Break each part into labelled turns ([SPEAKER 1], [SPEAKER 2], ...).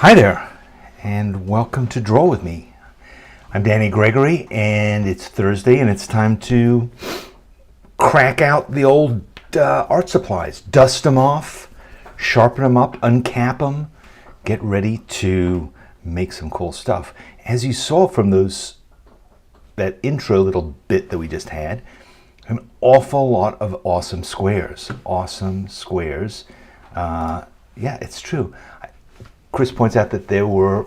[SPEAKER 1] Hi there, and welcome to Draw With Me. I'm Danny Gregory, and it's Thursday, and it's time to crack out the old art supplies, dust them off, sharpen them up, uncap them, get ready to make some cool stuff. As you saw from that intro little bit that we just had, an awful lot of awesome squares. Yeah, it's true. Chris points out that there were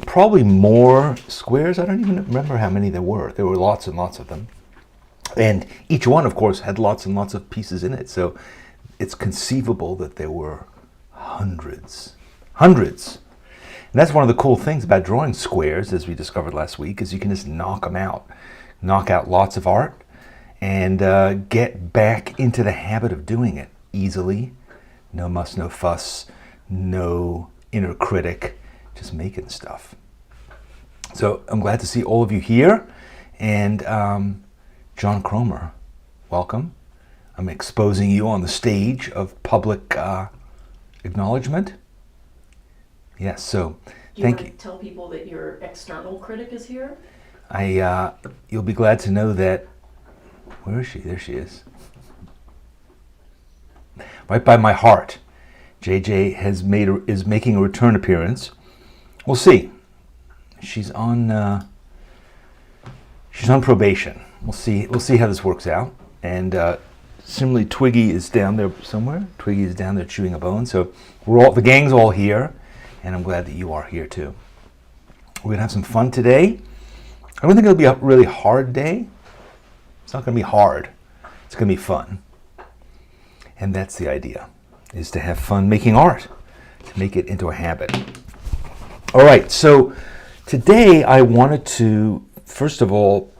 [SPEAKER 1] probably more squares. I don't even remember how many there were. There were lots and lots of them. And each one, of course, had lots and lots of pieces in it. So it's conceivable that there were hundreds. And that's one of the cool things about drawing squares, as we discovered last week, is you can just knock them out. Knock out lots of art and get back into the habit of doing it easily. No muss, no fuss. No inner critic, just making stuff. So I'm glad to see all of you here. And John Cromer, welcome. I'm exposing you on the stage of public acknowledgement. Yes, so thank you.
[SPEAKER 2] Tell people that your external critic is here?
[SPEAKER 1] You'll be glad to know that, where is she? There she is. Right by my heart. JJ is making a return appearance. We'll see. She's on probation. We'll see how this works out. And similarly, Twiggy is down there somewhere. Twiggy is down there chewing a bone. So the gang's all here, and I'm glad that you are here too. We're gonna have some fun today. I don't think it'll be a really hard day. It's not gonna be hard. It's gonna be fun, and that's the idea. Is to have fun making art, to make it into a habit. All right, so today I wanted to, first of all,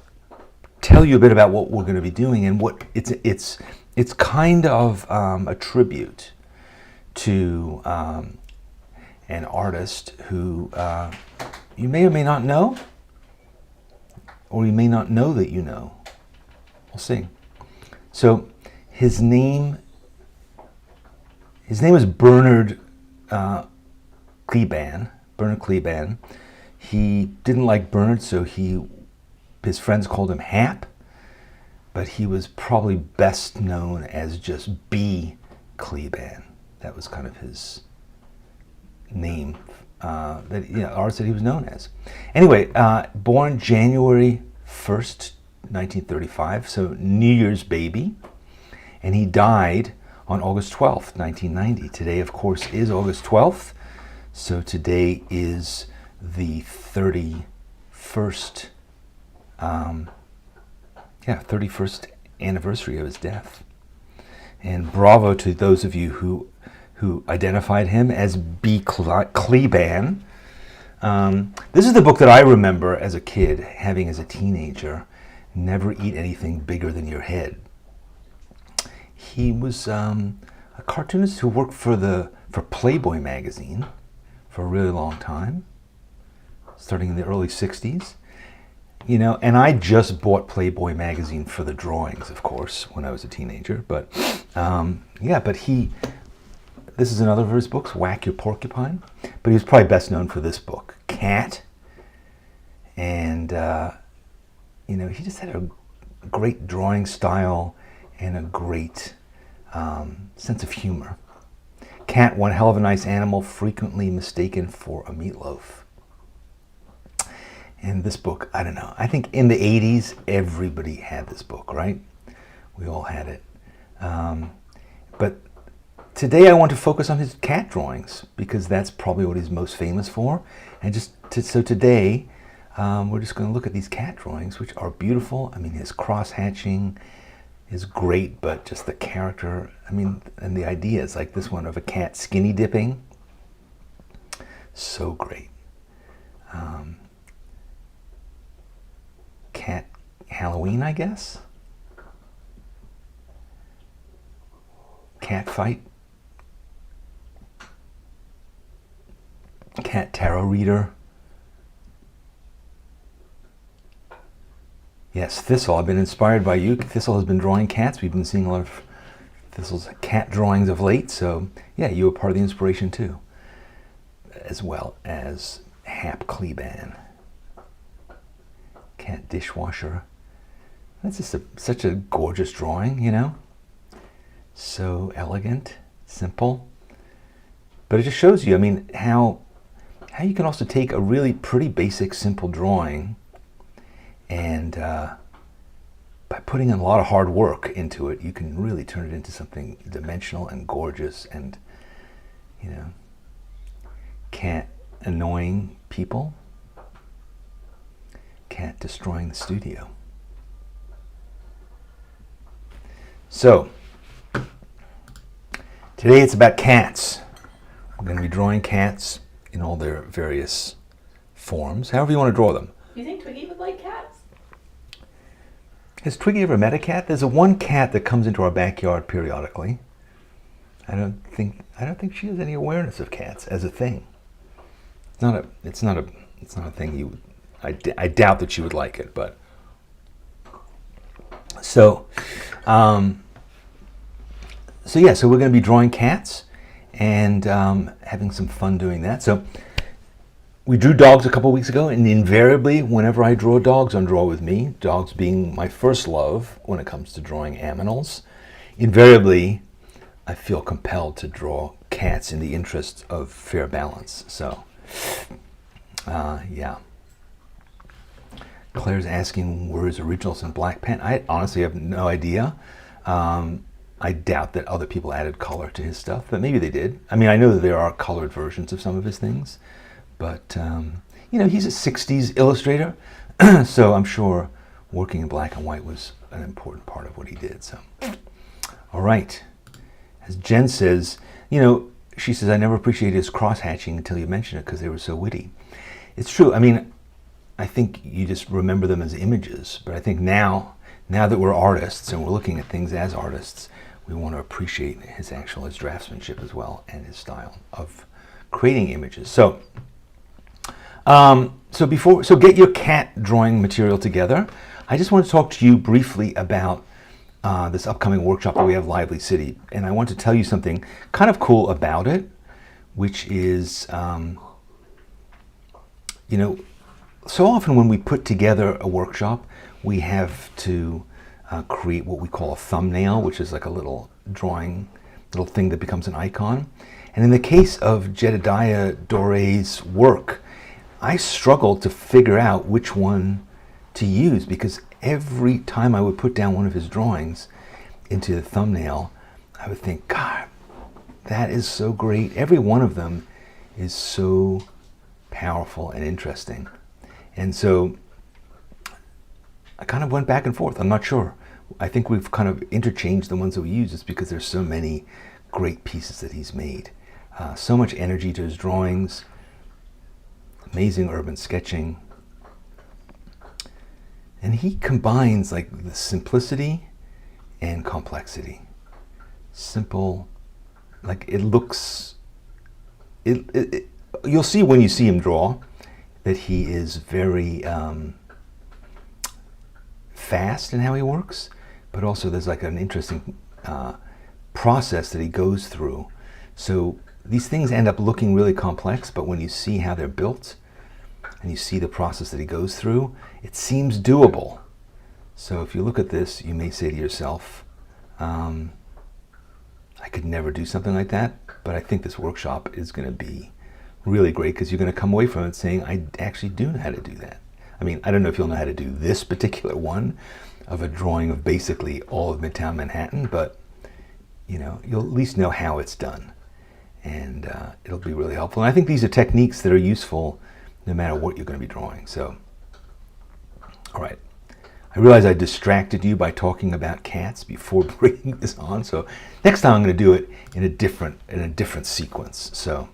[SPEAKER 1] tell you a bit about what we're going to be doing, and what it's kind of a tribute to an artist who you may or may not know, or you may not know that you know. We'll see. So his name is Bernard Kleban. Bernard Kleban. He didn't like Bernard, so his friends called him Hap, but he was probably best known as just B. Kleban. That was kind of his name, artist that he was known as. Anyway, born January 1st, 1935, so New Year's baby, and he died on August 12th, 1990. Today, of course, is August 12th. So today is the 31st, 31st anniversary of his death. And bravo to those of you who identified him as B. Kleban. This is the book that I remember as a kid having as a teenager. Never eat anything bigger than your head. He was a cartoonist who worked for Playboy magazine for a really long time, starting in the early 60s. And I just bought Playboy magazine for the drawings, of course, when I was a teenager. But this is another of his books, Whack Your Porcupine. But he was probably best known for this book, Cat. And, he just had a great drawing style and a great sense of humor. Cat, one hell of a nice animal, frequently mistaken for a meatloaf. And this book, I don't know, I think in the 80s, everybody had this book, right? We all had it. But today I want to focus on his cat drawings, because that's probably what he's most famous for. And so today, we're just going to look at these cat drawings, which are beautiful. I mean, his cross-hatching is great, but just the character, and the ideas, like this one of a cat skinny dipping, so great. Cat Halloween, I guess. Cat fight. Cat tarot reader. Yes, Thistle. I've been inspired by you. Thistle has been drawing cats. We've been seeing a lot of Thistle's cat drawings of late. So, yeah, you were part of the inspiration too. as well as Hap Kleban. Cat dishwasher. That's just such a gorgeous drawing, you know? So elegant, simple. But it just shows you, I mean, how you can also take a really pretty basic, simple drawing and by putting in a lot of hard work into it, you can really turn it into something dimensional and gorgeous and, you know, cat annoying people, cat destroying the studio. So, today it's about cats. We're going to be drawing cats in all their various forms, however you want to draw them.
[SPEAKER 2] You think Twiggy would like cats?
[SPEAKER 1] Has Twiggy ever met a cat? There's one cat that comes into our backyard periodically. I don't think she has any awareness of cats as a thing. It's not a thing I doubt that she would like it, but so so we're going to be drawing cats and having some fun doing that. So we drew dogs a couple weeks ago, and invariably, whenever I draw dogs on Draw With Me, dogs being my first love when it comes to drawing aminals, invariably I feel compelled to draw cats in the interest of fair balance. So, yeah. Claire's asking where his originals in black pen. I honestly have no idea. I doubt that other people added color to his stuff, but maybe they did. I mean, I know that there are colored versions of some of his things, but you know, he's a 60s illustrator, so I'm sure working in black and white was an important part of what he did. So, all right. As Jen says, you know, she says, I never appreciated his cross-hatching until you mentioned it because they were so witty. It's true. I mean, I think you just remember them as images, but I think now that we're artists and we're looking at things as artists, we want to appreciate his draftsmanship as well and his style of creating images. So, so get your cat drawing material together. I just want to talk to you briefly about this upcoming workshop that we have, Lively City, and I want to tell you something kind of cool about it, which is, you know, so often when we put together a workshop, we have to create what we call a thumbnail, which is like a little drawing, little thing that becomes an icon. And in the case of Jedidiah Dore's work, I struggled to figure out which one to use, because every time I would put down one of his drawings into the thumbnail, I would think, God, that is so great. Every one of them is so powerful and interesting. And so I kind of went back and forth. I'm not sure. I think we've kind of interchanged the ones that we use just because there's so many great pieces that he's made. So much energy to his drawings, amazing urban sketching. And he combines like the simplicity and complexity. Simple, like it looks, you'll see when you see him draw that he is very fast in how he works, but also there's like an interesting process that he goes through. So these things end up looking really complex, but when you see how they're built and you see the process that he goes through, it seems doable. So if you look at this, you may say to yourself, I could never do something like that, but I think this workshop is going to be really great because you're going to come away from it saying, I actually do know how to do that. I mean, I don't know if you'll know how to do this particular one of a drawing of basically all of Midtown Manhattan, but you know, you'll at least know how it's done, and it'll be really helpful. And I think these are techniques that are useful no matter what you're going to be drawing. So, all right. I realize I distracted you by talking about cats before bringing this on. So next time I'm going to do it in a different sequence. So,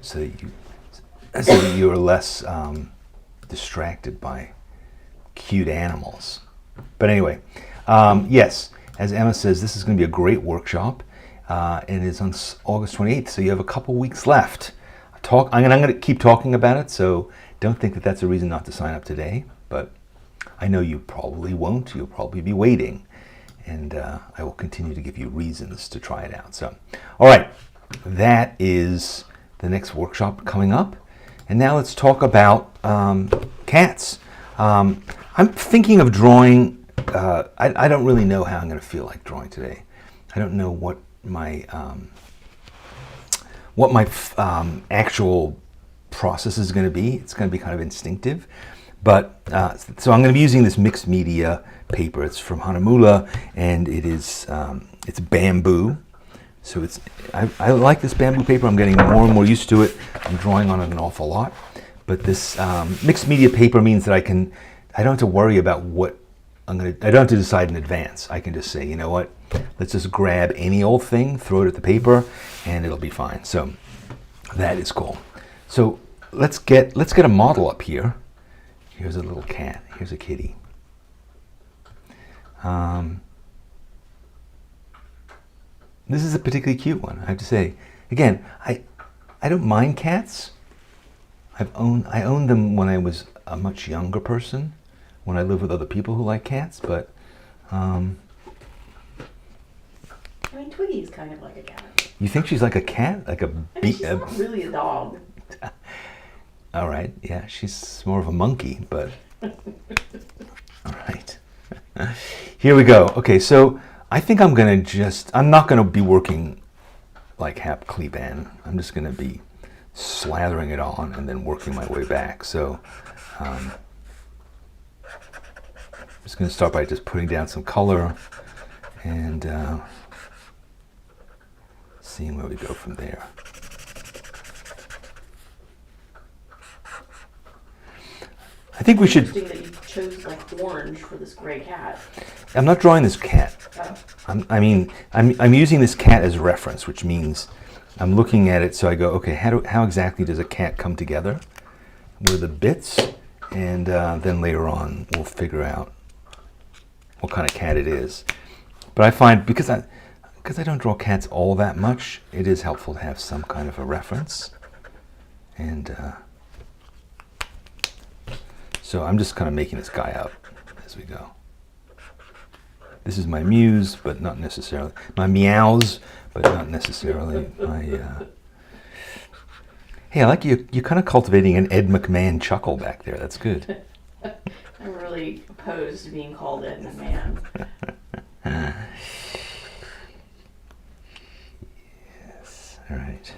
[SPEAKER 1] so that you're less distracted by cute animals. But anyway, yes, as Emma says, this is going to be a great workshop, and it's on August 28th. So you have a couple weeks left. I'm going to keep talking about it. So don't think that that's a reason not to sign up today. But I know you probably won't. You'll probably be waiting, and I will continue to give you reasons to try it out. So, all right, that is the next workshop coming up. And now let's talk about cats. I'm thinking of drawing. I don't really know how I'm going to feel like drawing today. I don't know what my actual process is going to be. It's going to be kind of instinctive. But so I'm going to be using this mixed media paper. It's from Hahnemühle, and it is it's bamboo. So I like this bamboo paper. I'm getting more and more used to it. I'm drawing on it an awful lot. But this mixed media paper means that I don't have to worry about what I don't have to decide in advance. I can just say, you know what, let's just grab any old thing, throw it at the paper, and it'll be fine. So that is cool. So let's get a model up here. Here's a little cat. Here's a kitty. This is a particularly cute one, I have to say. Again, I don't mind cats. I owned them when I was a much younger person, when I lived with other people who like cats, but
[SPEAKER 2] I mean, Twiggy's kind of like a cat.
[SPEAKER 1] You think she's like a cat? Like a
[SPEAKER 2] she's not really a dog.
[SPEAKER 1] All right, yeah, she's more of a monkey, but all right. Here we go. Okay, so I think I'm not gonna be working like Hap Kleban. I'm just gonna be slathering it on and then working my way back. So I'm just gonna start by just putting down some color and seeing where we go from there. I think we should.
[SPEAKER 2] Interesting that you chose like orange for this gray cat.
[SPEAKER 1] I'm not drawing this cat.
[SPEAKER 2] Oh.
[SPEAKER 1] I'm using this cat as reference, which means I'm looking at it. So I go, okay, how exactly does a cat come together? What are the bits? And then later on, we'll figure out what kind of cat it is. But I find because I don't draw cats all that much, it is helpful to have some kind of a reference. And so I'm just kind of making this guy up as we go. This is my muse, but not necessarily my meows, but not necessarily my. Hey, I like you. You're kind of cultivating an Ed McMahon chuckle back there. That's good.
[SPEAKER 2] I'm really opposed to being called Ed McMahon.
[SPEAKER 1] Yes. All right.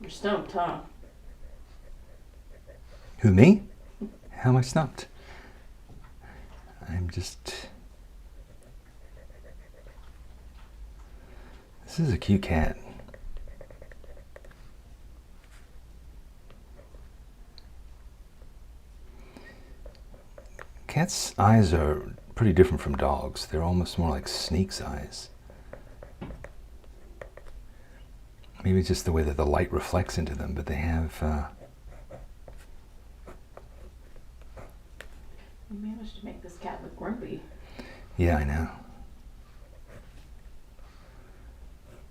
[SPEAKER 2] You're stumped, huh?
[SPEAKER 1] Who, me? How am I stumped? I'm just... This is a cute cat. Cats' eyes are pretty different from dogs. They're almost more like snakes' eyes. Maybe it's just the way that the light reflects into them, but they have...
[SPEAKER 2] You managed to make this cat look grumpy.
[SPEAKER 1] Yeah, I know.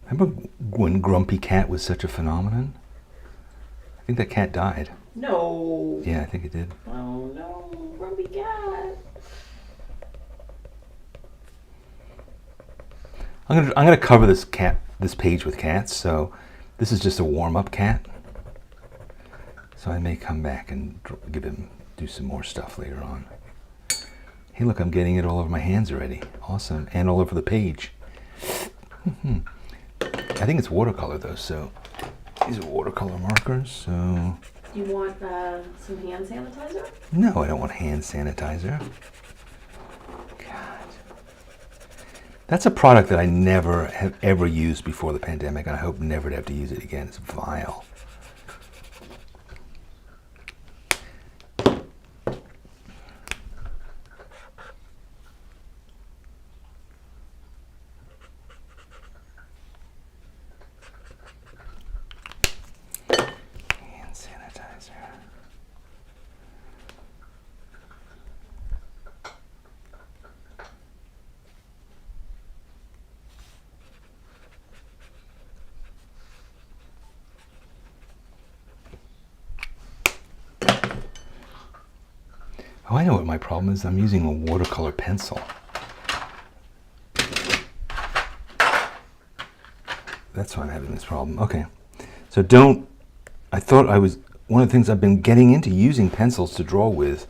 [SPEAKER 1] Remember when Grumpy Cat was such a phenomenon? I think that cat died.
[SPEAKER 2] No.
[SPEAKER 1] Yeah, I think it did.
[SPEAKER 2] Oh no, grumpy cat.
[SPEAKER 1] I'm gonna cover this page with cats. So this is just a warm-up cat. So I may come back and do some more stuff later on. Hey, look, I'm getting it all over my hands already. Awesome, and all over the page. I think it's watercolor though, so these are watercolor markers. So
[SPEAKER 2] Do you want some hand sanitizer?
[SPEAKER 1] no, I don't want hand sanitizer. God. That's a product that I never have ever used before the pandemic, and I hope never to have to use it again. It's vile. Hand sanitizer. Oh, I know what my problem is. I'm using a watercolor pencil. That's why I'm having this problem. Okay. So one of the things I've been getting into using pencils to draw with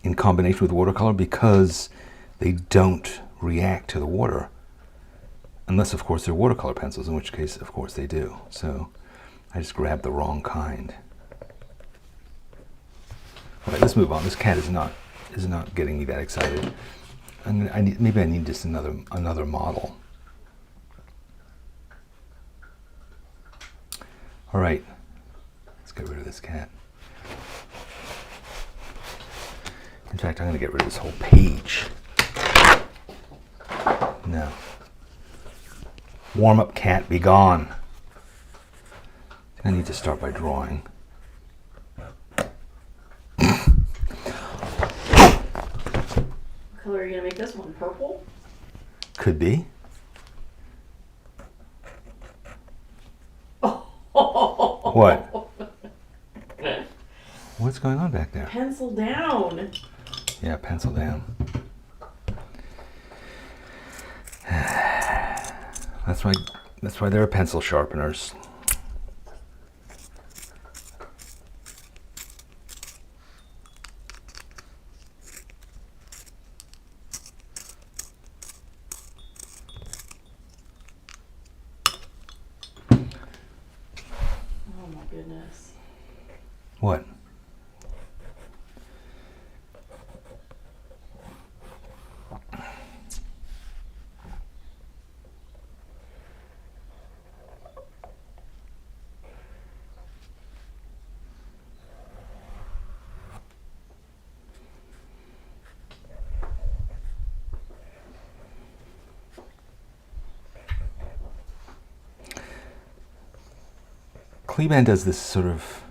[SPEAKER 1] in combination with watercolor because they don't react to the water. Unless, of course, they're watercolor pencils, in which case, of course, they do. So I just grabbed the wrong kind. All right, let's move on. This cat is not getting me that excited. Maybe I need just another model. All right, let's get rid of this cat. In fact, I'm going to get rid of this whole page. No. Warm-up cat, be gone. I need to start by drawing.
[SPEAKER 2] What color are you going to make this one? Purple?
[SPEAKER 1] Could be. What? What's going on back there?
[SPEAKER 2] Pencil down.
[SPEAKER 1] Yeah, pencil down. That's why there are pencil sharpeners.
[SPEAKER 2] Oh my goodness.
[SPEAKER 1] What? Kleban does this sort of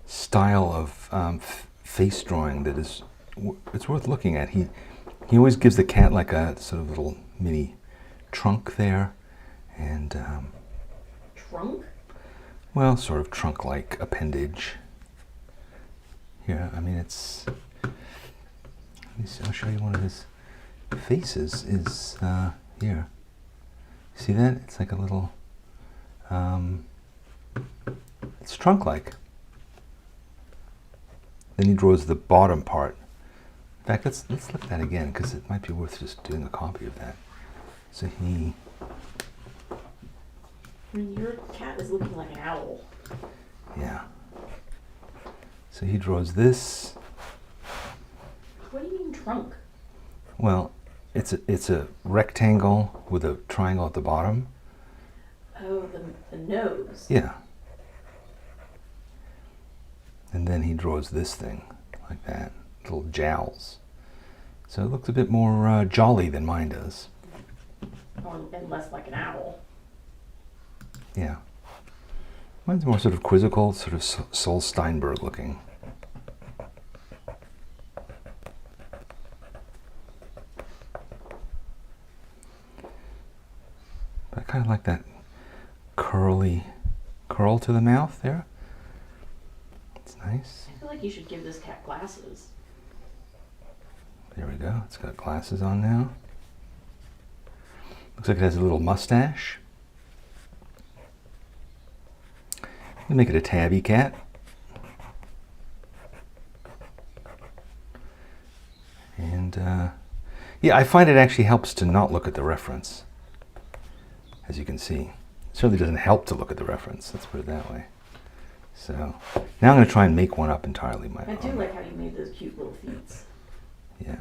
[SPEAKER 1] style of face drawing that is, it's worth looking at. He always gives the cat like a sort of little mini trunk there, and
[SPEAKER 2] Trunk?
[SPEAKER 1] well, sort of trunk-like appendage. Here, I mean, it's. Let me see, I'll show you one of his faces. Is here. See that? It's like a little. It's trunk-like. Then he draws the bottom part. In fact, let's look at that again because it might be worth just doing a copy of that. So he.
[SPEAKER 2] I mean, your cat is looking like an owl.
[SPEAKER 1] Yeah. So he draws this.
[SPEAKER 2] What do you mean trunk?
[SPEAKER 1] Well, it's a rectangle with a triangle at the bottom.
[SPEAKER 2] Oh, the nose.
[SPEAKER 1] Yeah. And then he draws this thing like that, little jowls. So it looks a bit more jolly than mine does.
[SPEAKER 2] And less like an owl.
[SPEAKER 1] Yeah. Mine's more sort of quizzical, sort of Sol Steinberg looking. But I kind of like that curl to the mouth there. It's nice.
[SPEAKER 2] I feel like you should give this cat glasses.
[SPEAKER 1] There we go. It's got glasses on now. Looks like it has a little mustache. We make it a tabby cat. And yeah, I find it actually helps to not look at the reference. As you can see, it certainly doesn't help to look at the reference. Let's put it that way. So now I'm going to try and make one up entirely my own.
[SPEAKER 2] I do like how you made those cute little feet.
[SPEAKER 1] Yeah.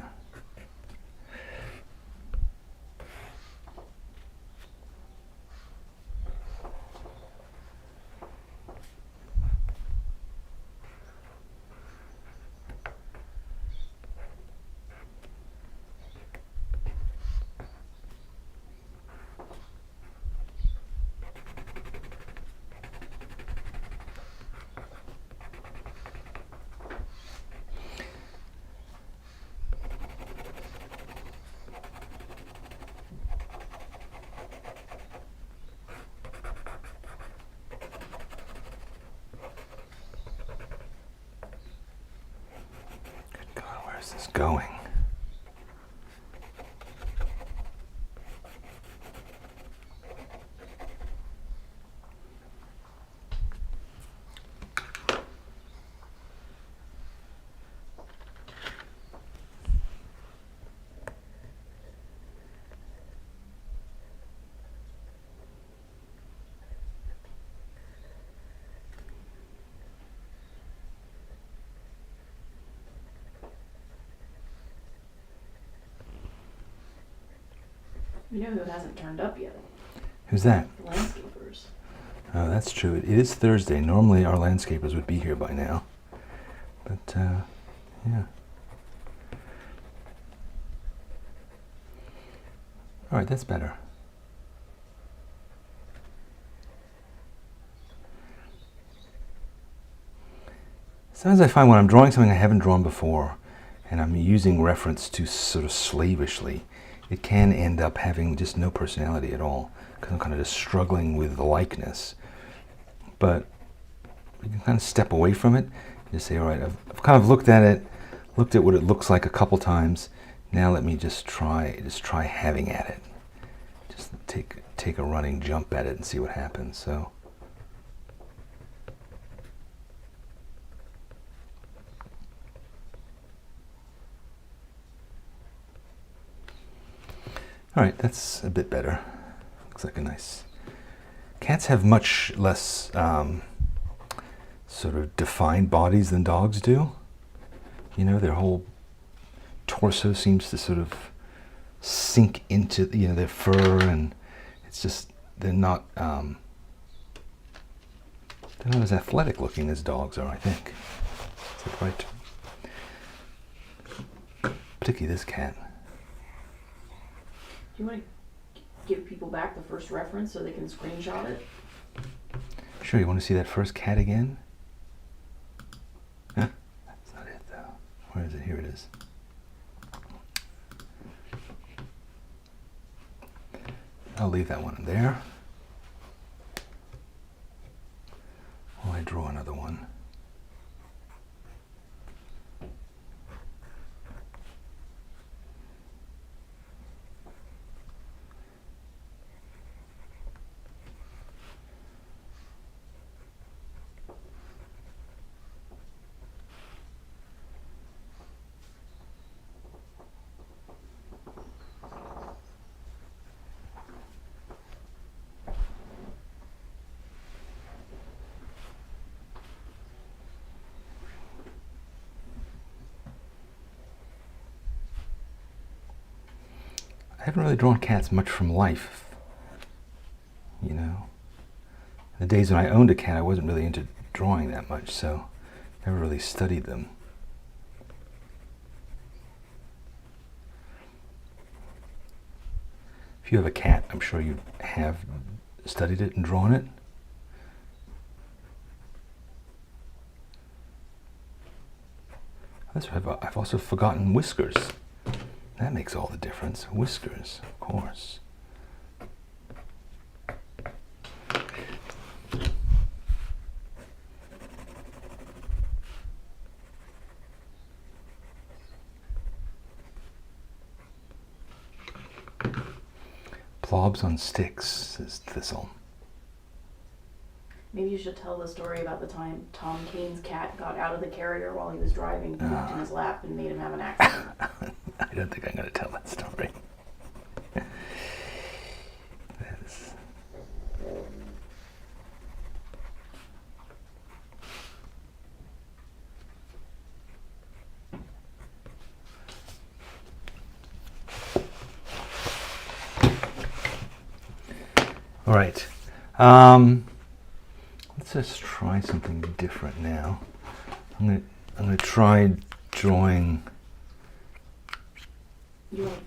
[SPEAKER 1] Where's this going?
[SPEAKER 2] You know who hasn't turned up yet?
[SPEAKER 1] Who's that?
[SPEAKER 2] The landscapers.
[SPEAKER 1] Oh, that's true. It is Thursday. Normally our landscapers would be here by now. But, yeah. All right, that's better. Sometimes I find when I'm drawing something I haven't drawn before, and I'm using reference too sort of slavishly, it can end up having just no personality at all, because I'm kind of just struggling with the likeness. But you can kind of step away from it, and just say, all right, I've kind of looked at it, looked at what it looks like a couple times. Now let me just try having at it. Just take a running jump at it and see what happens. So. All right, that's a bit better. Looks like a nice... Cats have much less sort of defined bodies than dogs do. You know, their whole torso seems to sort of sink into, you know, their fur, and it's just, they're not as athletic looking as dogs are, I think. Is that right? Particularly this cat.
[SPEAKER 2] Do you want to give people back the first reference so they can screenshot it?
[SPEAKER 1] Sure, you want to see that first cat again? Huh? That's not it, though. Where is it? Here it is. I'll leave that one there. While I draw another one. I haven't really drawn cats much from life, you know. The days when I owned a cat, I wasn't really into drawing that much, so never really studied them. If you have a cat, I'm sure you have studied it and drawn it. I've also forgotten whiskers. That makes all the difference. Whiskers, of course. Plobs on sticks, says Thistle.
[SPEAKER 2] Maybe you should tell the story about the time Tom Kane's cat got out of the carrier while he was driving, pooped in his lap, and made him have an accident.
[SPEAKER 1] I don't think I'm going to tell that story. All right. Let's just try something different now. I'm gonna try drawing.
[SPEAKER 2] You want to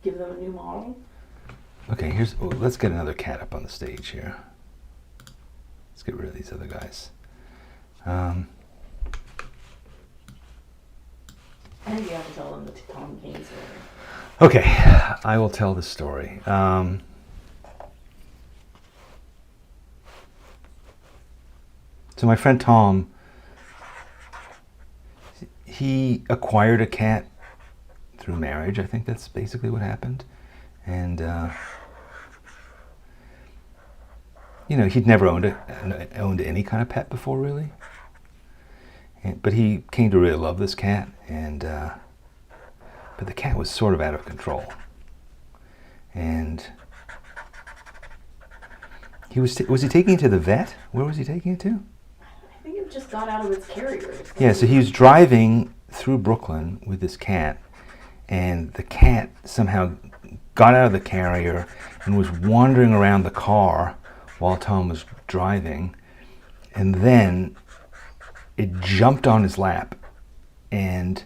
[SPEAKER 2] give them a new model?
[SPEAKER 1] Okay, let's get another cat up on the stage here. Let's get rid of these other guys.
[SPEAKER 2] I think you have to tell them the Tom Kane story.
[SPEAKER 1] Okay, I will tell the story. So my friend Tom, he acquired a cat through marriage. I think that's basically what happened. And you know, he'd never owned any kind of pet before, really. But he came to really love this cat, and but the cat was sort of out of control. And was he taking it to the vet? Where was he taking it to?
[SPEAKER 2] I think it just got out of its carrier.
[SPEAKER 1] Yeah, so he was driving through Brooklyn with this cat, and the cat somehow got out of the carrier and was wandering around the car while Tom was driving, and then it jumped on his lap and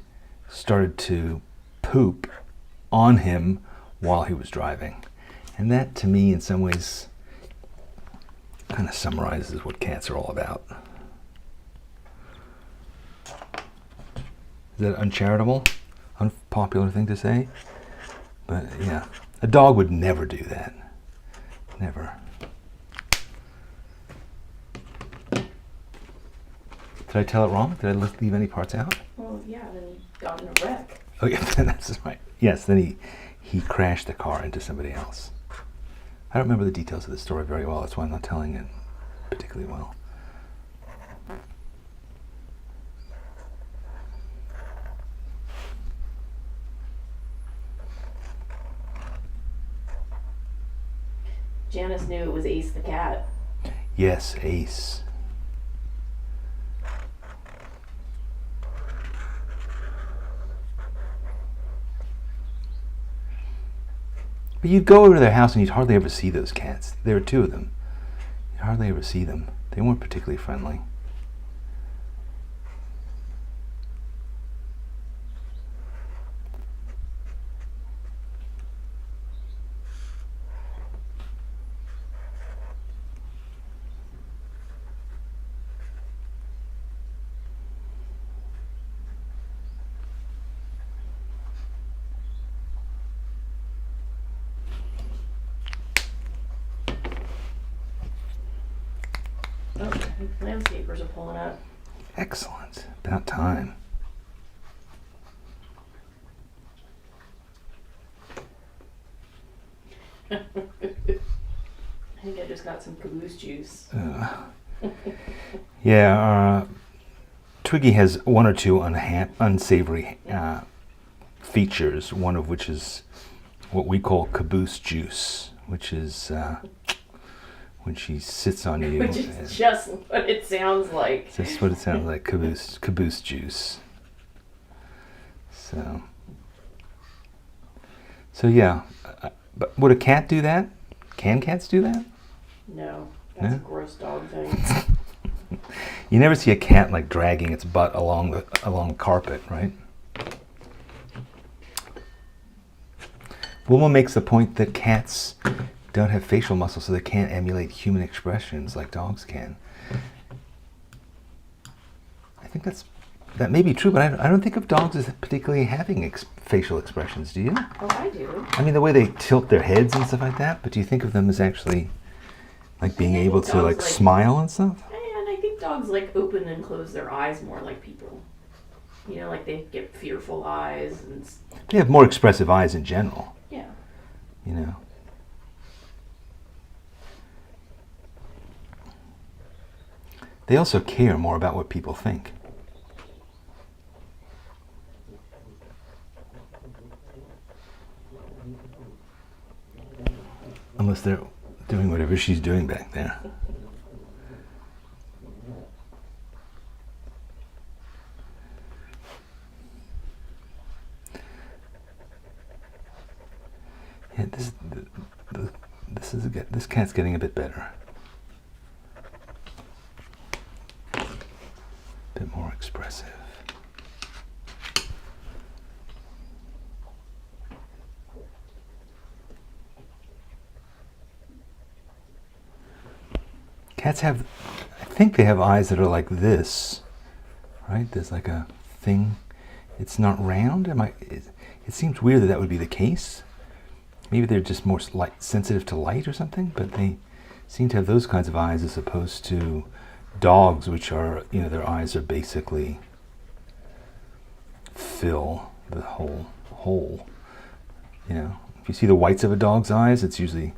[SPEAKER 1] started to poop on him while he was driving. And that, to me, in some ways, kind of summarizes what cats are all about. Is that uncharitable? Unpopular thing to say? But yeah, a dog would never do that. Never. Did I tell it wrong? Did I leave any parts out?
[SPEAKER 2] Well, yeah, then he got in a wreck.
[SPEAKER 1] Oh yeah, that's right. Yes, then he crashed the car into somebody else. I don't remember the details of the story very well. That's why I'm not telling it particularly well.
[SPEAKER 2] Janice knew it was Ace the cat.
[SPEAKER 1] Yes, Ace. But you'd go over to their house and you'd hardly ever see those cats. There were two of them. You'd hardly ever see them. They weren't particularly friendly.
[SPEAKER 2] Oh, the landscapers are pulling up.
[SPEAKER 1] Excellent. About time.
[SPEAKER 2] I think I just got some caboose juice.
[SPEAKER 1] Yeah, Twiggy has one or two unsavory features, one of which is what we call caboose juice, which is when she sits on you.
[SPEAKER 2] Which is just what it sounds like.
[SPEAKER 1] That's what it sounds like, caboose juice. So yeah, but would a cat do that? Can cats do that?
[SPEAKER 2] No, that's a gross dog thing.
[SPEAKER 1] You never see a cat like dragging its butt along the carpet, right? Wilma makes the point that cats don't have facial muscles, so they can't emulate human expressions like dogs can. I think that may be true, but I don't think of dogs as particularly having facial expressions. Do you?
[SPEAKER 2] Oh, I do.
[SPEAKER 1] I mean, the way they tilt their heads and stuff like that. But do you think of them as actually like being able to like smile and stuff?
[SPEAKER 2] And I think dogs like open and close their eyes more like people. You know, like they get fearful eyes and.
[SPEAKER 1] They have more expressive eyes in general.
[SPEAKER 2] Yeah.
[SPEAKER 1] You know. They also care more about what people think. Unless they're doing whatever she's doing back there. Yeah, this cat's getting a bit better. A bit more expressive. Cats have, I think they have eyes that are like this, right? There's like a thing. It's not round. It seems weird that would be the case. Maybe they're just more sensitive to light or something, but they seem to have those kinds of eyes as opposed to dogs, which are, their eyes are basically fill, the whole hole. You know, if you see the whites of a dog's eyes, it's usually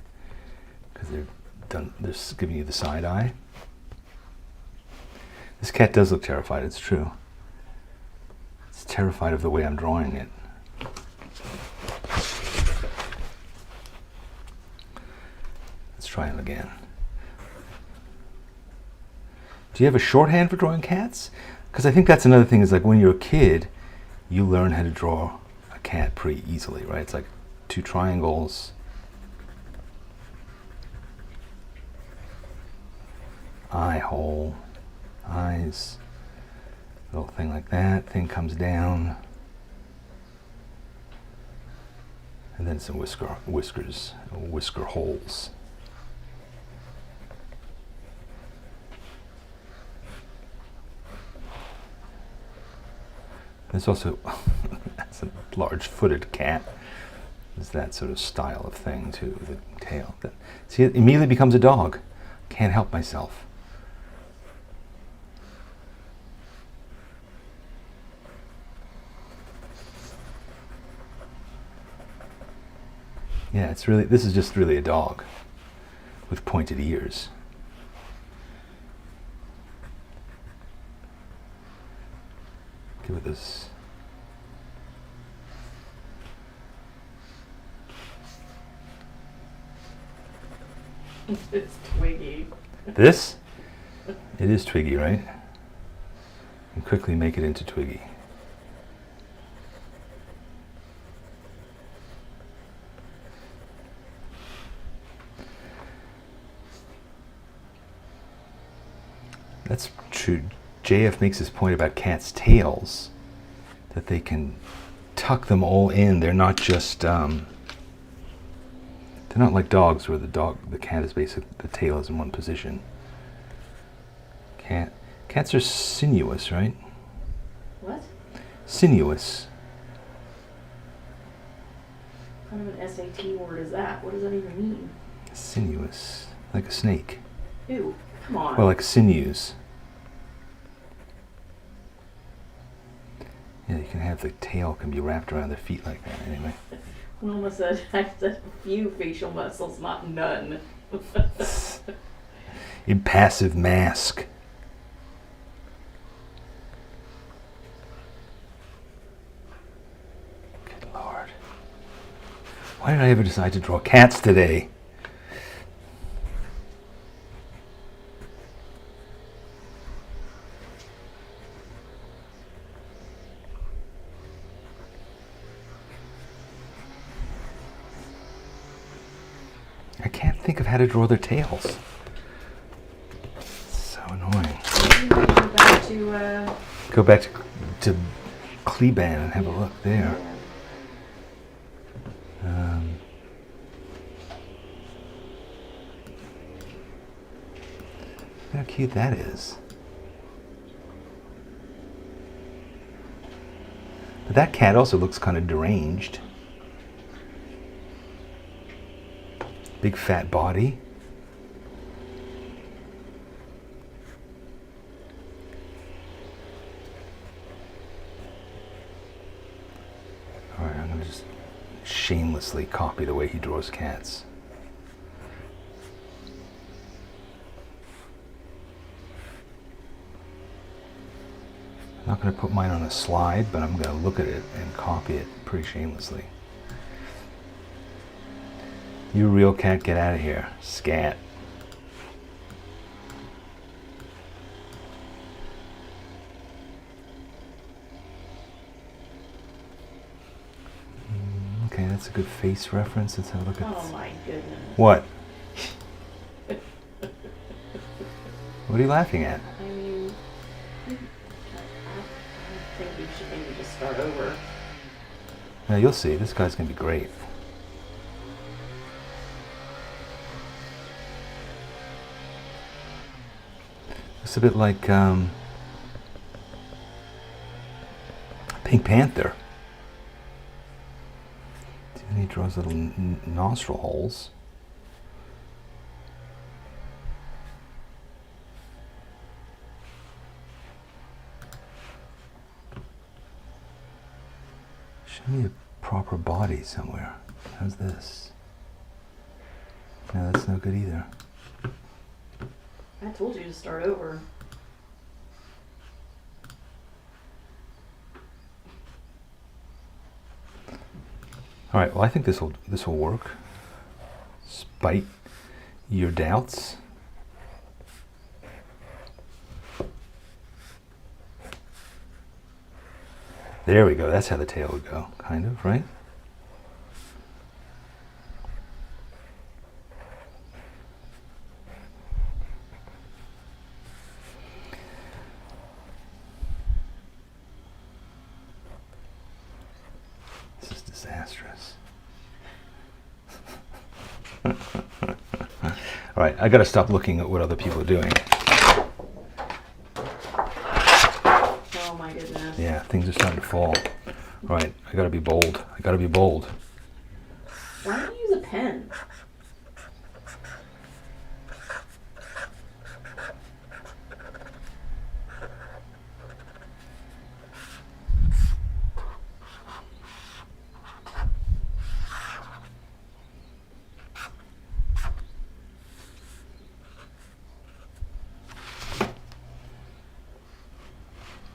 [SPEAKER 1] because they're giving you the side eye. This cat does look terrified, it's true. It's terrified of the way I'm drawing it. Let's try him again. Do you have a shorthand for drawing cats? Because I think that's another thing, is like when you're a kid, you learn how to draw a cat pretty easily, right? It's like 2 triangles, eye hole, eyes, little thing like that, thing comes down, and then some whiskers, whisker holes. There's also that's a large-footed cat. There's that sort of style of thing too, the tail. See, it immediately becomes a dog. Can't help myself. Yeah, this is just really a dog with pointed ears. Give it this.
[SPEAKER 2] It's Twiggy.
[SPEAKER 1] This? It is Twiggy, right? And quickly make it into Twiggy. That's true. JF makes this point about cats' tails, that they can tuck them all in. They're not just, they're not like dogs where the cat is basically, the tail is in one position. Cats are sinuous, right?
[SPEAKER 2] What?
[SPEAKER 1] Sinuous.
[SPEAKER 2] What kind of an SAT word is that? What does that even mean?
[SPEAKER 1] Sinuous. Like a snake.
[SPEAKER 2] Ew, come on.
[SPEAKER 1] Well, like sinews. Yeah, you can have the tail can be wrapped around their feet like that anyway.
[SPEAKER 2] Wilma said I said a few facial muscles, not none.
[SPEAKER 1] Impassive mask. Good Lord. Why did I ever decide to draw cats today? I can't think of how to draw their tails. It's so annoying. Go back to Kleban and have a look there. Look how cute that is. But that cat also looks kind of deranged. Big fat body. All right, I'm going to just shamelessly copy the way he draws cats. I'm not going to put mine on a slide, but I'm going to look at it and copy it pretty shamelessly. You real cat, get out of here. Scat. Okay, that's a good face reference. Let's have a look at this.
[SPEAKER 2] Oh my goodness.
[SPEAKER 1] What? What are you laughing at?
[SPEAKER 2] I mean, I think you should maybe just start over.
[SPEAKER 1] Now you'll see. This guy's going to be great. It's a bit like Pink Panther. And he draws little nostril holes. Show me a proper body somewhere. How's this? No, that's no good either.
[SPEAKER 2] I told you to start over.
[SPEAKER 1] All right, well, I think this will work. Spite your doubts. There we go. That's how the tail would go, kind of, right? This is disastrous. All right, I got to stop looking at what other people are doing.
[SPEAKER 2] Oh my goodness.
[SPEAKER 1] Yeah, things are starting to fall. All right, I got to be bold. I got to be bold.
[SPEAKER 2] Why don't you use a pen?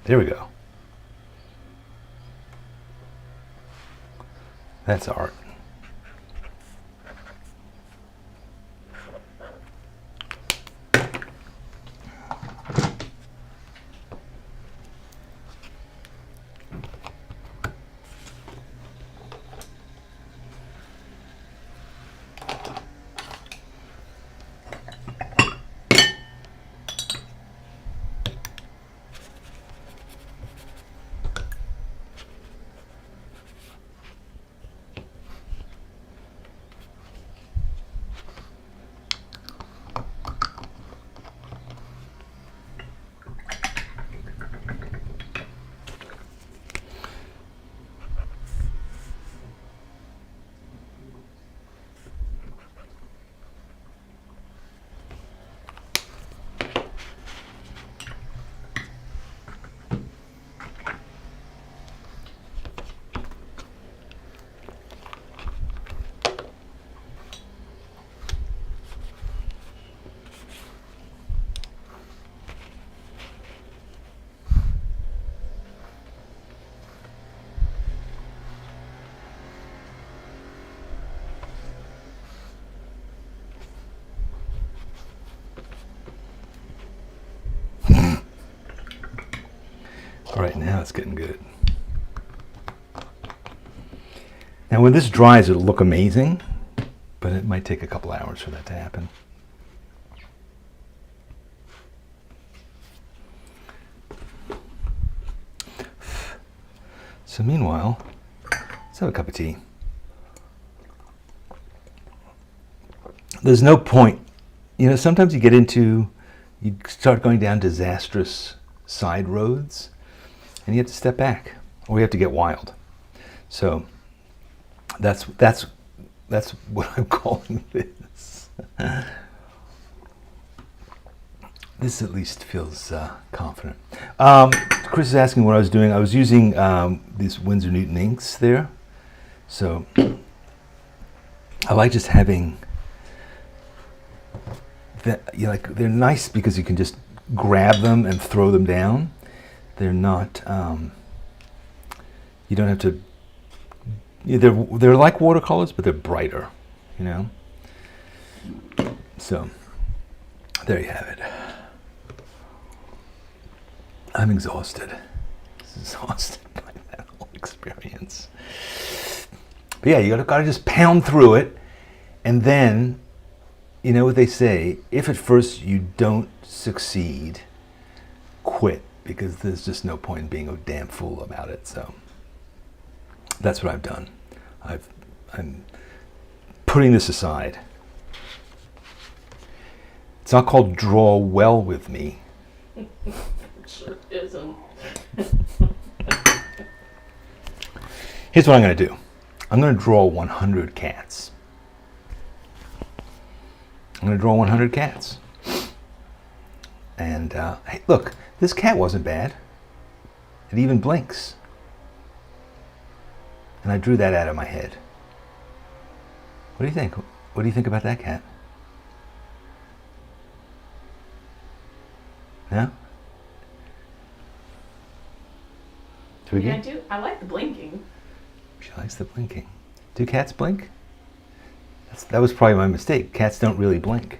[SPEAKER 1] There we go. That's art. All right, now it's getting good. Now when this dries, it'll look amazing, but it might take a couple hours for that to happen. So meanwhile, let's have a cup of tea. There's no point, sometimes you start going down disastrous side roads and you have to step back or you have to get wild. So that's what I'm calling this. This at least feels confident. Chris is asking what I was doing. I was using these Winsor Newton inks there. So I like just having that, they're nice because you can just grab them and throw them down. They're not, you don't have to, they're like watercolors, but they're brighter, So there you have it. I'm exhausted. Exhausted by that whole experience. But yeah, you gotta just pound through it, and then, you know what they say, if at first you don't succeed, quit, because there's just no point in being a damn fool about it. So that's what I've done. I'm putting this aside. It's not called draw well with me.
[SPEAKER 2] It sure isn't.
[SPEAKER 1] Here's what I'm going to do. I'm going to draw 100 cats. I'm going to draw 100 cats. And hey, look, this cat wasn't bad. It even blinks. And I drew that out of my head. What do you think? What do you think about that cat? Yeah? Twiggy?
[SPEAKER 2] Yeah, I like the blinking.
[SPEAKER 1] She likes the blinking. Do cats blink? That was probably my mistake. Cats don't really blink.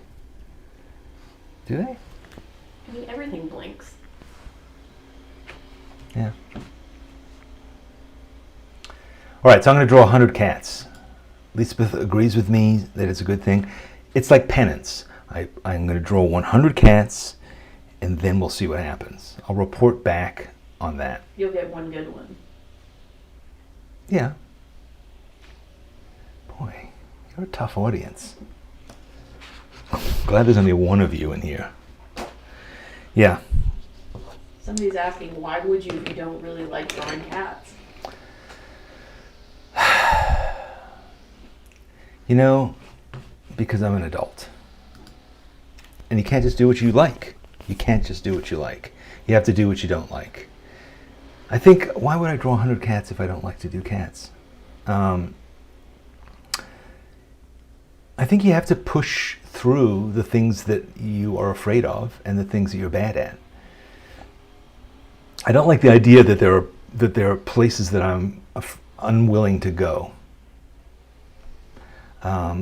[SPEAKER 1] Do they?
[SPEAKER 2] I mean, everything blinks.
[SPEAKER 1] Yeah. All right, so I'm going to draw 100 cats. Lisbeth agrees with me that it's a good thing. It's like penance. I'm going to draw 100 cats, and then we'll see what happens. I'll report back on that.
[SPEAKER 2] You'll get one good one.
[SPEAKER 1] Yeah. Boy, you're a tough audience. Glad there's only one of you in here. Yeah.
[SPEAKER 2] Somebody's asking, why would you if you don't really like drawing cats?
[SPEAKER 1] You know, because I'm an adult. And you can't just do what you like. You can't just do what you like. You have to do what you don't like. I think, why would I draw 100 cats if I don't like to do cats? I think you have to push through the things that you are afraid of and the things that you're bad at. I don't like the idea that there are places that I'm unwilling to go.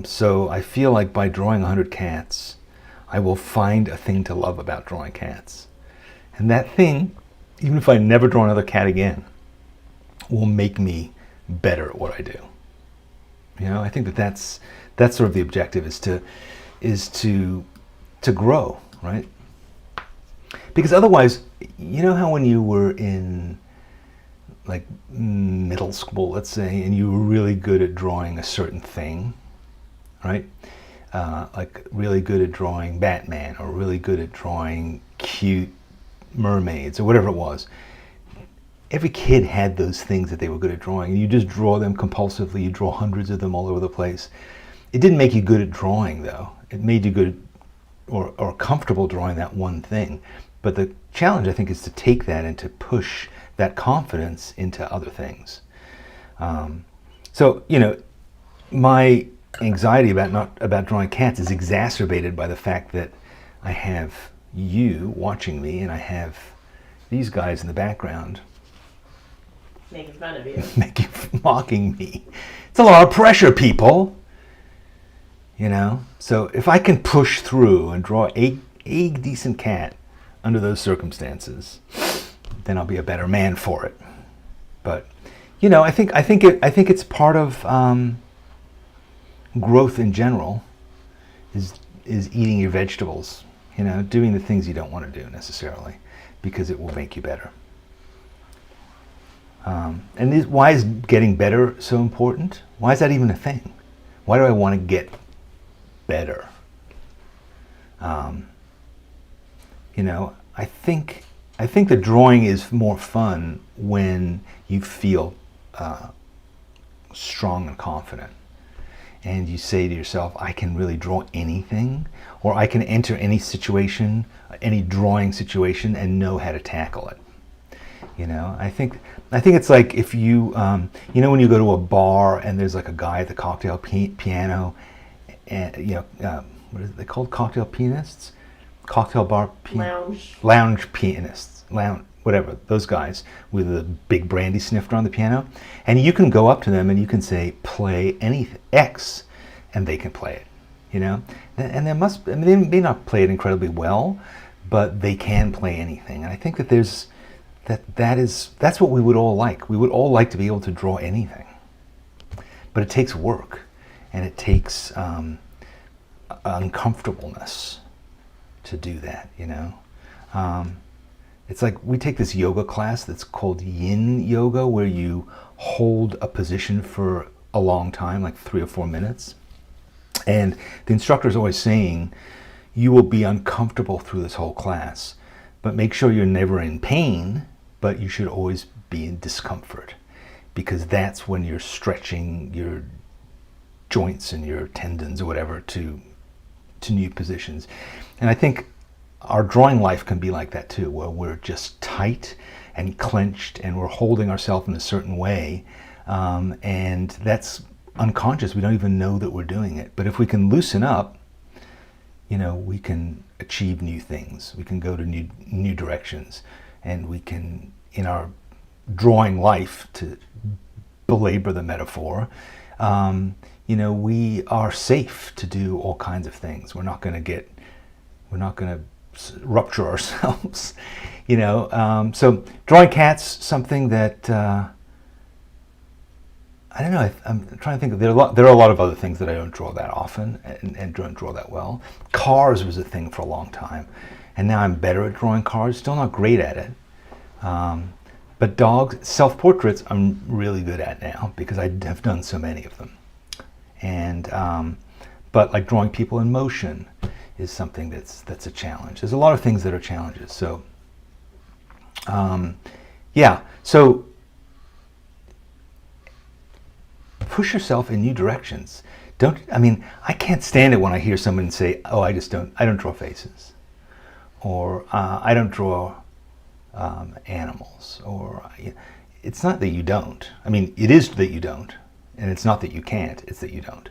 [SPEAKER 1] So I feel like by drawing 100 cats, I will find a thing to love about drawing cats. And that thing, even if I never draw another cat again, will make me better at what I do. You know, I think that's sort of the objective, is to grow, right? Because otherwise, you know how when you were in like middle school, let's say, and you were really good at drawing a certain thing, right? Like really good at drawing Batman, or really good at drawing cute mermaids, or whatever it was. Every kid had those things that they were good at drawing, and you just draw them compulsively. You draw hundreds of them all over the place. It didn't make you good at drawing, though. It made you good or comfortable drawing that one thing. But the challenge, I think, is to take that and to push that confidence into other things. So, you know, my anxiety about drawing cats is exacerbated by the fact that I have you watching me, and I have these guys in the background
[SPEAKER 2] Making fun of you.
[SPEAKER 1] mocking me. It's a lot of pressure, people. You know? So if I can push through and draw a decent cat under those circumstances, then I'll be a better man for it. But, you know, I think it's part of growth in general is eating your vegetables, you know, doing the things you don't want to do necessarily, because it will make you better. Why is getting better so important? Why is that even a thing? Why do I want to get better? You know, I think the drawing is more fun when you feel strong and confident, and you say to yourself, I can really draw anything, or I can enter any situation, any drawing situation, and know how to tackle it. You know, I think it's like if you, you know, when you go to a bar and there's like a guy at the cocktail piano, and you know, what is it, they called cocktail pianists, cocktail bar lounge pianists, whatever, those guys with a big brandy snifter on the piano, and you can go up to them and you can say, play anything X, and they can play it. You know, and they may not play it incredibly well, but they can play anything, and I think that that's what we would all like. We would all like to be able to draw anything, but it takes work, and it takes uncomfortableness to do that. You know, it's like we take this yoga class that's called Yin Yoga, where you hold a position for a long time, like 3 or 4 minutes, and the instructor is always saying, you will be uncomfortable through this whole class, but make sure you're never in pain, but you should always be in discomfort, because that's when you're stretching your joints and your tendons or whatever to new positions. And I think our drawing life can be like that too, where we're just tight and clenched and we're holding ourselves in a certain way And that's unconscious. We don't even know that we're doing it. But if we can loosen up, we can achieve new things. We can go to new directions, and we can, in our drawing life, to belabor the metaphor, we are safe to do all kinds of things. We're not going to rupture ourselves, So drawing cats, something that I don't know. I'm trying to think. There are a lot of other things that I don't draw that often and don't draw that well. Cars was a thing for a long time, and now I'm better at drawing cars. Still not great at it. But dogs, self-portraits, I'm really good at now because I have done so many of them. And but like drawing people in motion is something that's a challenge. There's a lot of things that are challenges. So yeah. So push yourself in new directions. I can't stand it when I hear someone say, "Oh, I don't draw faces," or "I don't draw animals," or it's not that you don't. It is that you don't, and it's not that you can't. It's that you don't.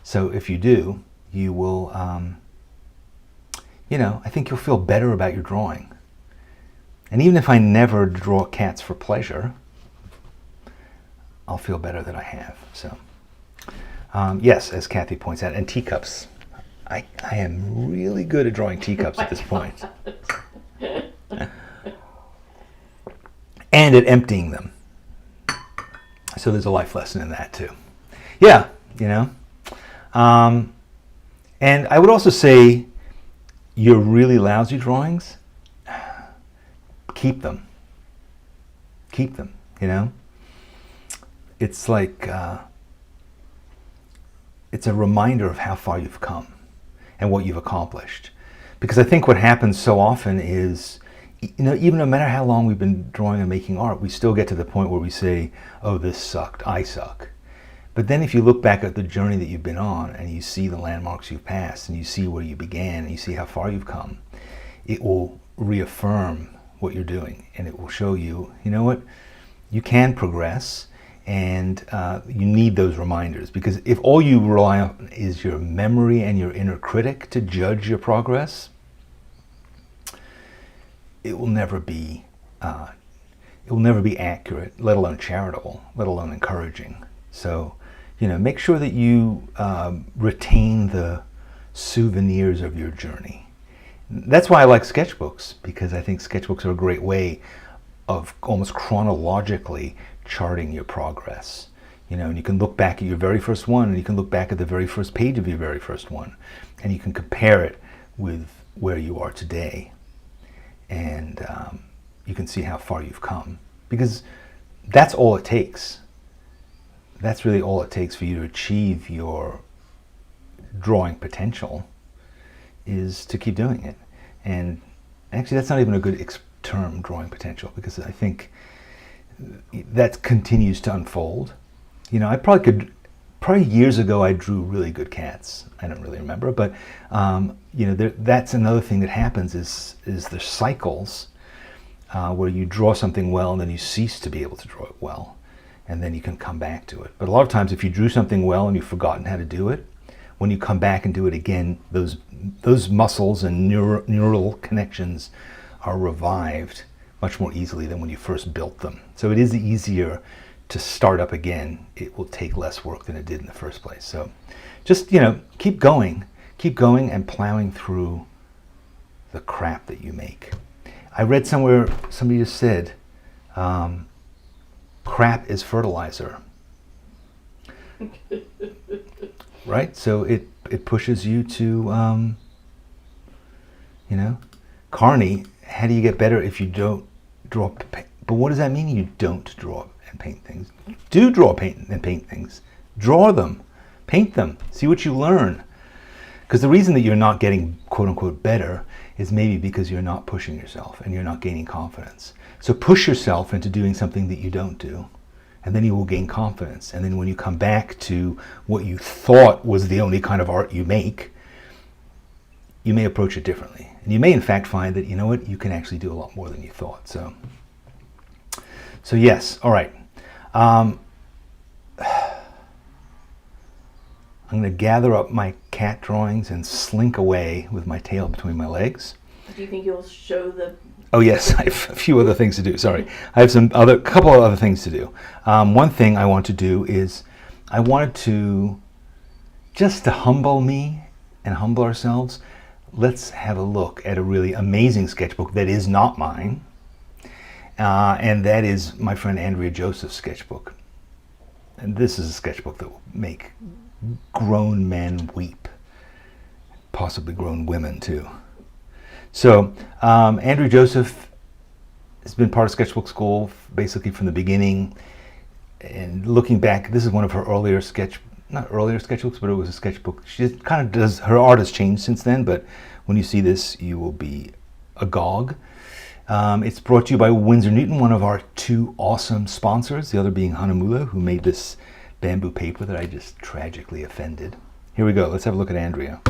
[SPEAKER 1] So if you do, you will. I think you'll feel better about your drawing. And even if I never draw cats for pleasure, I'll feel better that I have. So, yes, as Kathy points out, and teacups. I am really good at drawing teacups at this point. And at emptying them. So there's a life lesson in that too. Yeah, And I would also say your really lousy drawings, keep them. Keep them, It's like, it's a reminder of how far you've come and what you've accomplished. Because I think what happens so often is, even no matter how long we've been drawing and making art, we still get to the point where we say, "Oh, this sucked, I suck." But then if you look back at the journey that you've been on and you see the landmarks you've passed and you see where you began and you see how far you've come, it will reaffirm what you're doing, and it will show you, what, you can progress, and you need those reminders, because if all you rely on is your memory and your inner critic to judge your progress, it will never be accurate, let alone charitable, let alone encouraging. So, make sure that you retain the souvenirs of your journey. That's why I like sketchbooks, because I think sketchbooks are a great way of almost chronologically charting your progress. And you can look back at your very first one, and you can look back at the very first page of your very first one, and you can compare it with where you are today. And you can see how far you've come, because that's all it takes. That's really all it takes for you to achieve your drawing potential, is to keep doing it. And actually, that's not even a good term, drawing potential, because I think that continues to unfold. I probably years ago I drew really good cats. I don't really remember, but that's another thing that happens is the cycles where you draw something well and then you cease to be able to draw it well, and then you can come back to it. But a lot of times, if you drew something well and you've forgotten how to do it, when you come back and do it again, those muscles and neural connections are revived much more easily than when you first built them. So it is easier to start up again. It will take less work than it did in the first place. So just, keep going and plowing through the crap that you make. I read somewhere, somebody just said, crap is fertilizer. Right? So it pushes you to, Carney, how do you get better if you don't draw? But what does that mean, you don't draw and paint things? Do draw, paint, and paint things. Draw them. Paint them. See what you learn. Because the reason that you're not getting, quote unquote, better is maybe because you're not pushing yourself and you're not gaining confidence. So push yourself into doing something that you don't do, and then you will gain confidence. And then when you come back to what you thought was the only kind of art you make, you may approach it differently. And you may in fact find that, you can actually do a lot more than you thought. So yes, all right. I'm going to gather up my cat drawings and slink away with my tail between my legs.
[SPEAKER 2] Do you think you'll show the...
[SPEAKER 1] Oh yes, I have a few other things to do. Sorry, I have couple of other things to do. One thing I want to do is I wanted to, just to humble me and humble ourselves, let's have a look at a really amazing sketchbook that is not mine, and that is my friend Andrea Joseph's sketchbook. And this is a sketchbook that will make grown men weep, possibly grown women too. So Andrea Joseph has been part of Sketchbook School basically from the beginning. And looking back, this is one of her earlier not earlier sketchbooks, but it was a sketchbook. She kind of does, her art has changed since then, but when you see this, you will be agog. It's brought to you by Winsor Newton, one of our two awesome sponsors, the other being Hahnemühle, who made this bamboo paper that I just tragically offended. Here we go, let's have a look at Andrea.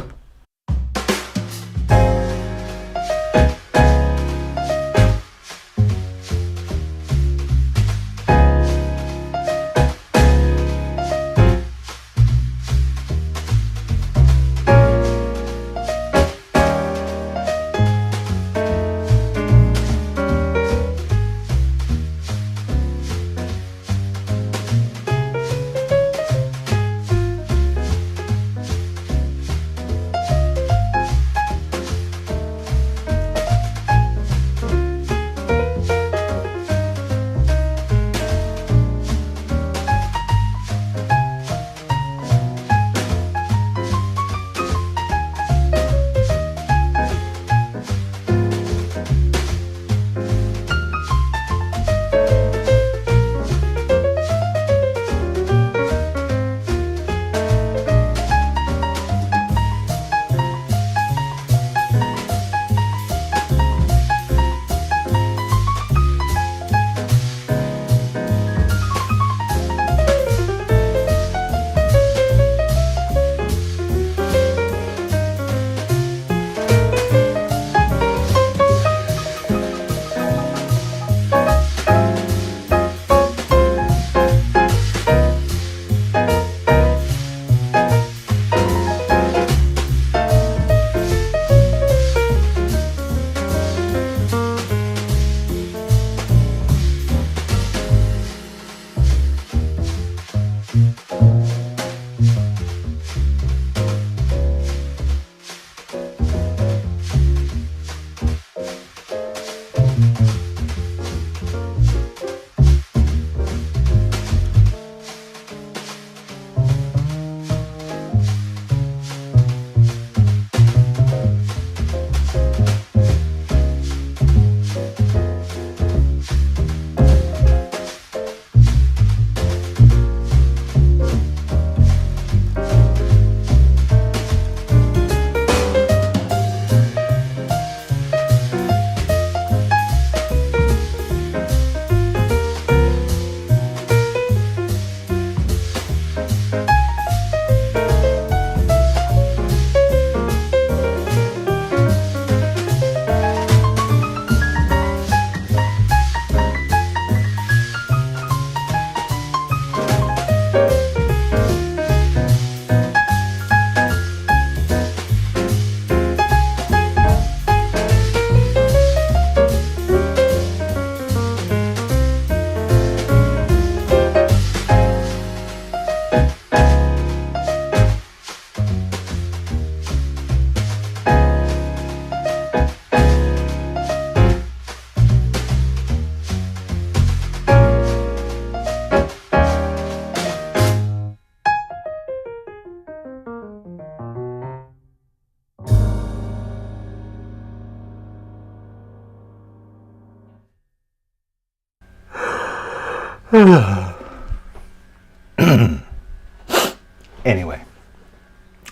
[SPEAKER 1] Anyway,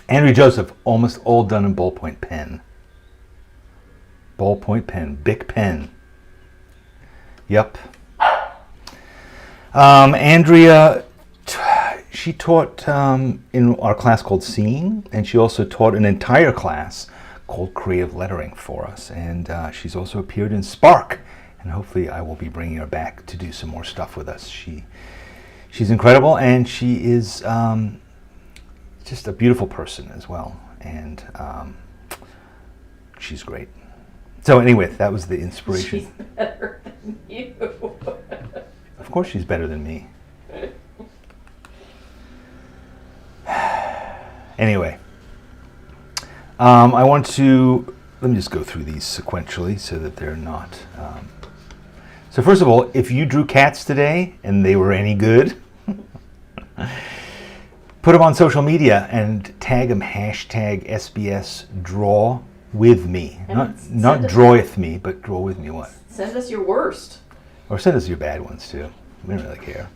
[SPEAKER 1] Andrea Joseph, almost all done in ballpoint pen. Ballpoint pen, Bic pen. Yep. Andrea, she taught in our class called Seeing, and she also taught an entire class called Creative Lettering for us. And she's also appeared in Spark, and hopefully I will be bringing her back to do some more stuff with us. She's incredible, and she is just a beautiful person as well, and she's great. So anyway, that was the inspiration.
[SPEAKER 2] She's better than you.
[SPEAKER 1] Of course she's better than me. Anyway, I want to, let me just go through these sequentially so that they're not. So first of all, if you drew cats today and they were any good, put them on social media and tag them #SBS draw with me. Not draweth me, but draw with me what?
[SPEAKER 2] Send us your worst.
[SPEAKER 1] Or send us your bad ones too. We don't really care.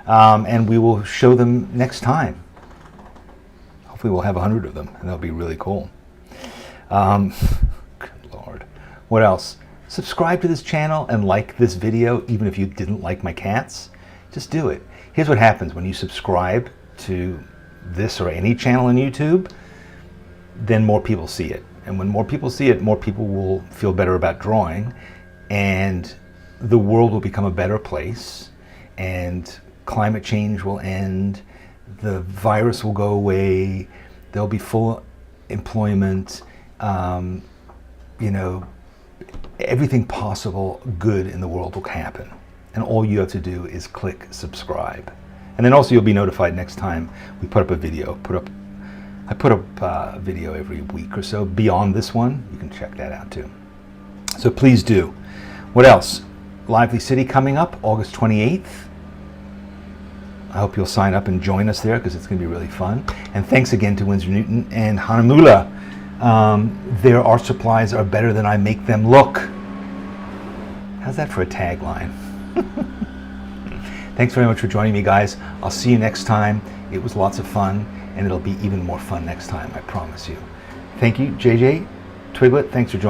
[SPEAKER 1] And we will show them next time. Hopefully we'll have 100 of them, and that'll be really cool. Good Lord. What else? Subscribe to this channel and like this video, even if you didn't like my cats. Just do it. Here's what happens when you subscribe to this or any channel on YouTube, then more people see it. And when more people see it, more people will feel better about drawing, and the world will become a better place, and climate change will end, the virus will go away, there'll be full employment, you know, everything possible good in the world will happen. And all you have to do is click subscribe. And then also you'll be notified next time we put up a video. I put up a video every week or so beyond this one. You can check that out too. So please do. What else? Lively City coming up August 28th. I hope you'll sign up and join us there because it's going to be really fun. And thanks again to Winsor Newton and Hahnemühle. Their art supplies are better than I make them look. How's that for a tagline? Thanks very much for joining me, guys. I'll see you next time. It was lots of fun, and it'll be even more fun next time, I promise you. Thank you, JJ Twiglet. Thanks for joining.